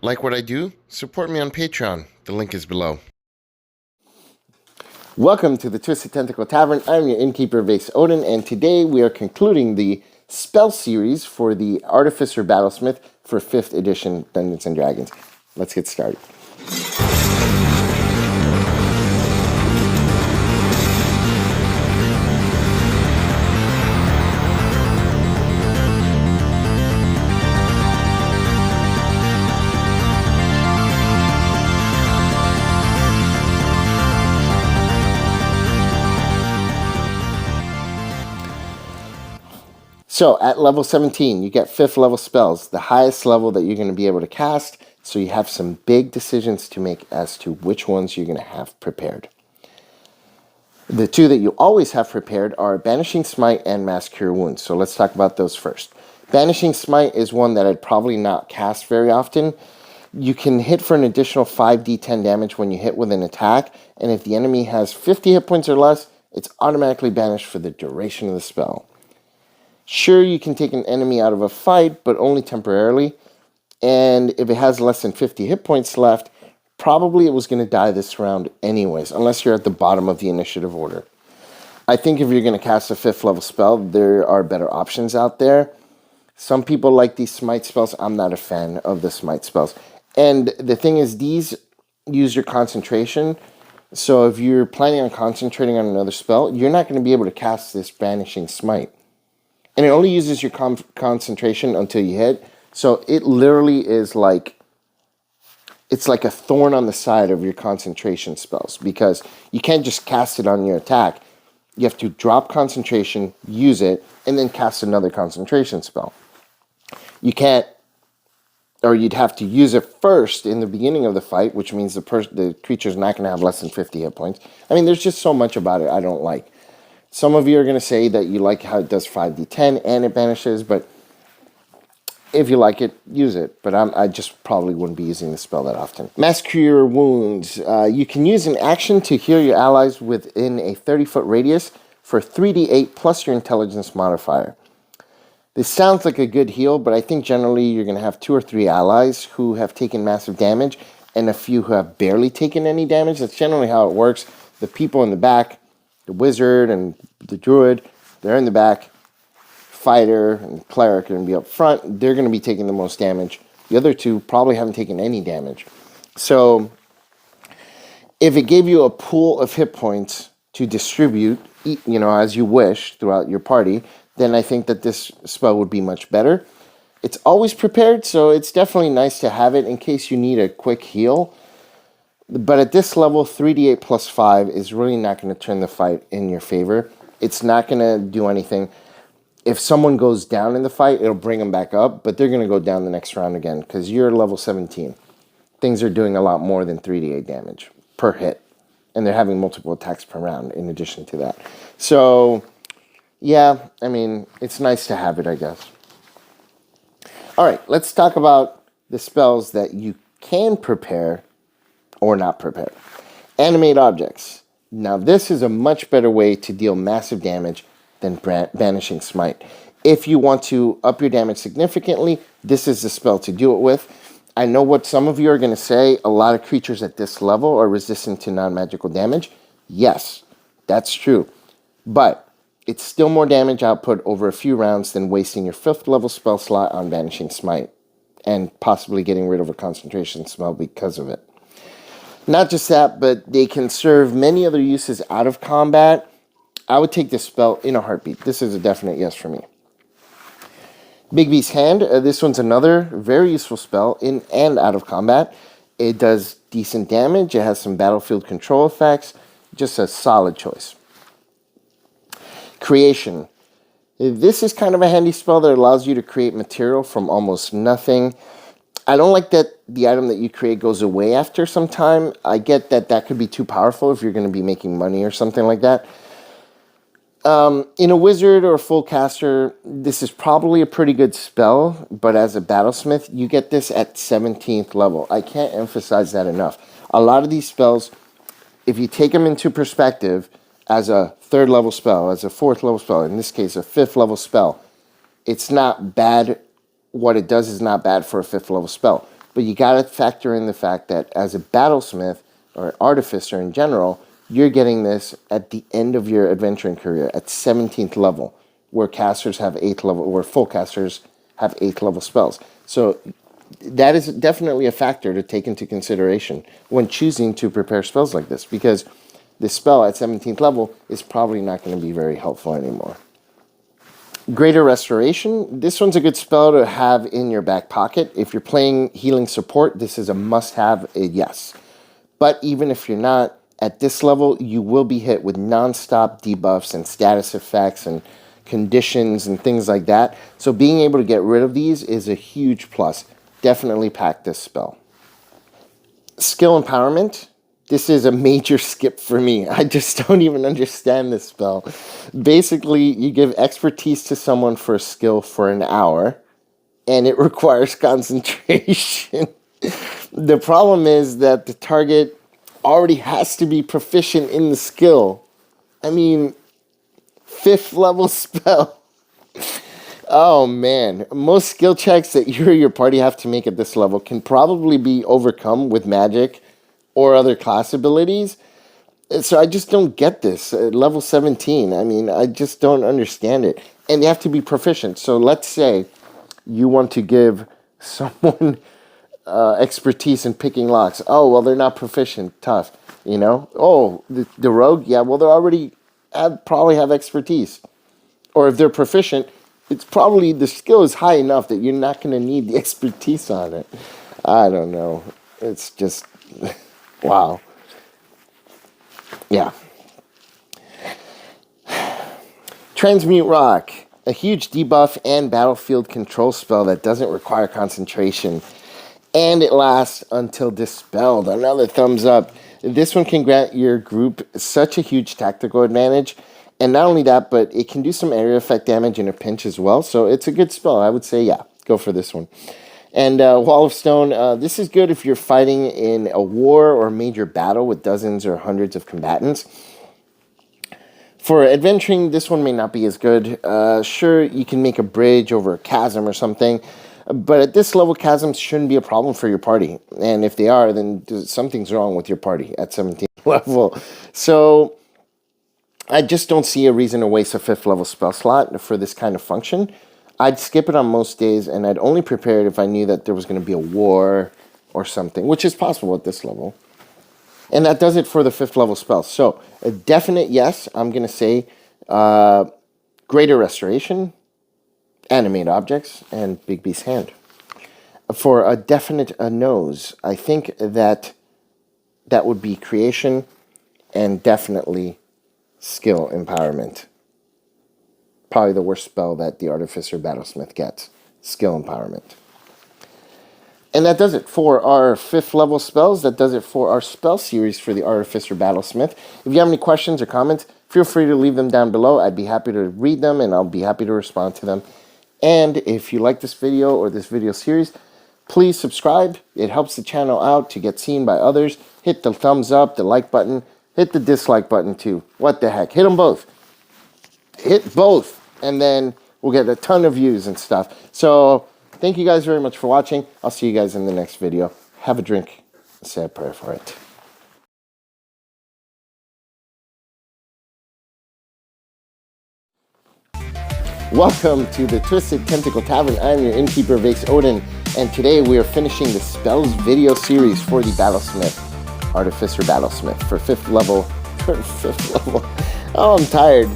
Like what I do? Support me on Patreon. The link is below. Welcome to the Twisted Tentacle Tavern. I'm your innkeeper, Vase Odin, and today we are concluding the spell series for the Artificer Battlesmith for 5th edition Dungeons & Dragons. Let's get started. So at level 17, you get 5th level spells, the highest level that you're going to be able to cast, so you have some big decisions to make as to which ones you're going to have prepared. The two that you always have prepared are Banishing Smite and Mass Cure Wounds, so let's talk about those first. Banishing Smite is one that I'd probably not cast very often. You can hit for an additional 5d10 damage when you hit with an attack, and if the enemy has 50 hit points or less, it's automatically banished for the duration of the spell. Sure, you can take an enemy out of a fight, but only temporarily. And if it has less than 50 hit points left, probably it was going to die this round anyways, unless you're at the bottom of the initiative order. I think if you're going to cast a 5th level spell, there are better options out there. Some people like these smite spells. I'm not a fan of the smite spells. And the thing is, these use your concentration. So if you're planning on concentrating on another spell, you're not going to be able to cast this Banishing Smite. And it only uses your concentration until you hit. So it literally is like, it's like a thorn on the side of your concentration spells. Because you can't just cast it on your attack. You have to drop concentration, use it, and then cast another concentration spell. You can't, or you'd have to use it first in the beginning of the fight, which means the creature's not going to have less than 50 hit points. I mean, there's just so much about it I don't like. Some of you are going to say that you like how it does 5d10 and it banishes, but if you like it, use it. But I just probably wouldn't be using the spell that often. Mass Cure Wounds. You can use an action to heal your allies within a 30-foot radius for 3d8 plus your intelligence modifier. This sounds like a good heal, but I think generally you're going to have 2 or 3 allies who have taken massive damage and a few who have barely taken any damage. That's generally how it works. The people in the back, the wizard and the druid, they're in the back. Fighter and cleric are going to be up front. They're going to be taking the most damage. The other two probably haven't taken any damage. So if it gave you a pool of hit points to distribute, as you wish throughout your party, then I think that this spell would be much better. It's always prepared, so it's definitely nice to have it in case you need a quick heal. But at this level, 3d8 plus 5 is really not going to turn the fight in your favor. It's not going to do anything. If someone goes down in the fight, it'll bring them back up, but they're going to go down the next round again because you're level 17. Things are doing a lot more than 3d8 damage per hit, and they're having multiple attacks per round in addition to that. So, yeah, I mean, it's nice to have it, I guess. All right, let's talk about the spells that you can prepare or not prepare. Animate objects. Now this is a much better way to deal massive damage than Banishing Smite. If you want to up your damage significantly, this is the spell to do it with. I know what some of you are going to say, a lot of creatures at this level are resistant to non-magical damage. Yes, that's true. But it's still more damage output over a few rounds than wasting your 5th level spell slot on Banishing Smite and possibly getting rid of a concentration spell because of it. Not just that, but they can serve many other uses out of combat. I would take this spell in a heartbeat. This is a definite yes for me. Big Beast's Hand. This one's another very useful spell in and out of combat. It does decent damage. It has some battlefield control effects. Just a solid choice. Creation. This is kind of a handy spell that allows you to create material from almost nothing. I don't like that the item that you create goes away after some time. I get that that could be too powerful if you're going to be making money or something like that. In a wizard or a full caster, this is probably a pretty good spell, but as a battlesmith, you get this at 17th level. I can't emphasize that enough. A lot of these spells, if you take them into perspective as a 3rd level spell, as a 4th level spell, in this case a 5th level spell, it's not bad. What it does is not bad for a 5th level spell. But you got to factor in the fact that as a battlesmith or artificer in general, you're getting this at the end of your adventuring career at 17th level, where casters have 8th level, where full casters have 8th level spells. So that is definitely a factor to take into consideration when choosing to prepare spells like this, because this spell at 17th level is probably not going to be very helpful anymore. Greater Restoration. This one's a good spell to have in your back pocket. If you're playing healing support, this is a must-have, yes. But even if you're not, at this level, you will be hit with non-stop debuffs and status effects and conditions and things like that. So being able to get rid of these is a huge plus. Definitely pack this spell. Skill Empowerment. This is a major skip for me. I just don't even understand this spell. Basically, you give expertise to someone for a skill for an hour, and it requires concentration. The problem is that the target already has to be proficient in the skill. I mean, 5th level spell. Oh man, most skill checks that you or your party have to make at this level can probably be overcome with magic or other class abilities. So I just don't get this. Level 17, I mean, I just don't understand it. And you have to be proficient. So let's say you want to give someone expertise in picking locks. Oh, well, they're not proficient. Tough, you know? Oh, the rogue? Yeah, well, they already probably have expertise. Or if they're proficient, it's probably the skill is high enough that you're not going to need the expertise on it. I don't know. It's just, wow. Yeah. Transmute Rock. A huge debuff and battlefield control spell that doesn't require concentration. And it lasts until dispelled. Another thumbs up. This one can grant your group such a huge tactical advantage. And not only that, but it can do some area effect damage in a pinch as well. So it's a good spell. I would say, yeah, go for this one. And Wall of Stone. This is good if you're fighting in a war or major battle with dozens or hundreds of combatants. For adventuring, this one may not be as good. Sure, you can make a bridge over a chasm or something. But at this level, chasms shouldn't be a problem for your party. And if they are, then something's wrong with your party at 17th level. So I just don't see a reason to waste a 5th level spell slot for this kind of function. I'd skip it on most days, and I'd only prepare it if I knew that there was going to be a war or something, which is possible at this level. And that does it for the 5th level spells. So a definite yes, I'm going to say Greater Restoration, Animate Objects, and Big Beast Hand. For a definite no's, I think that would be Creation and definitely Skill Empowerment. Probably the worst spell that the Artificer Battlesmith gets. Skill Empowerment. And that does it for our 5th level spells. That does it for our spell series for the Artificer Battlesmith. If you have any questions or comments, feel free to leave them down below. I'd be happy to read them, and I'll be happy to respond to them. And if you like this video or this video series, please subscribe. It helps the channel out to get seen by others. Hit the thumbs up, the like button. Hit the dislike button too. What the heck? Hit them both. Hit both. And then we'll get a ton of views and stuff. So thank you guys very much for watching. I'll see you guys in the next video. Have a drink. Say a prayer for it. Welcome to the Twisted Tentacle Tavern. I'm your innkeeper, Vix Odin, and today we are finishing the spells video series for the Battlesmith, Artificer Battlesmith, for 5th level. Oh, I'm tired.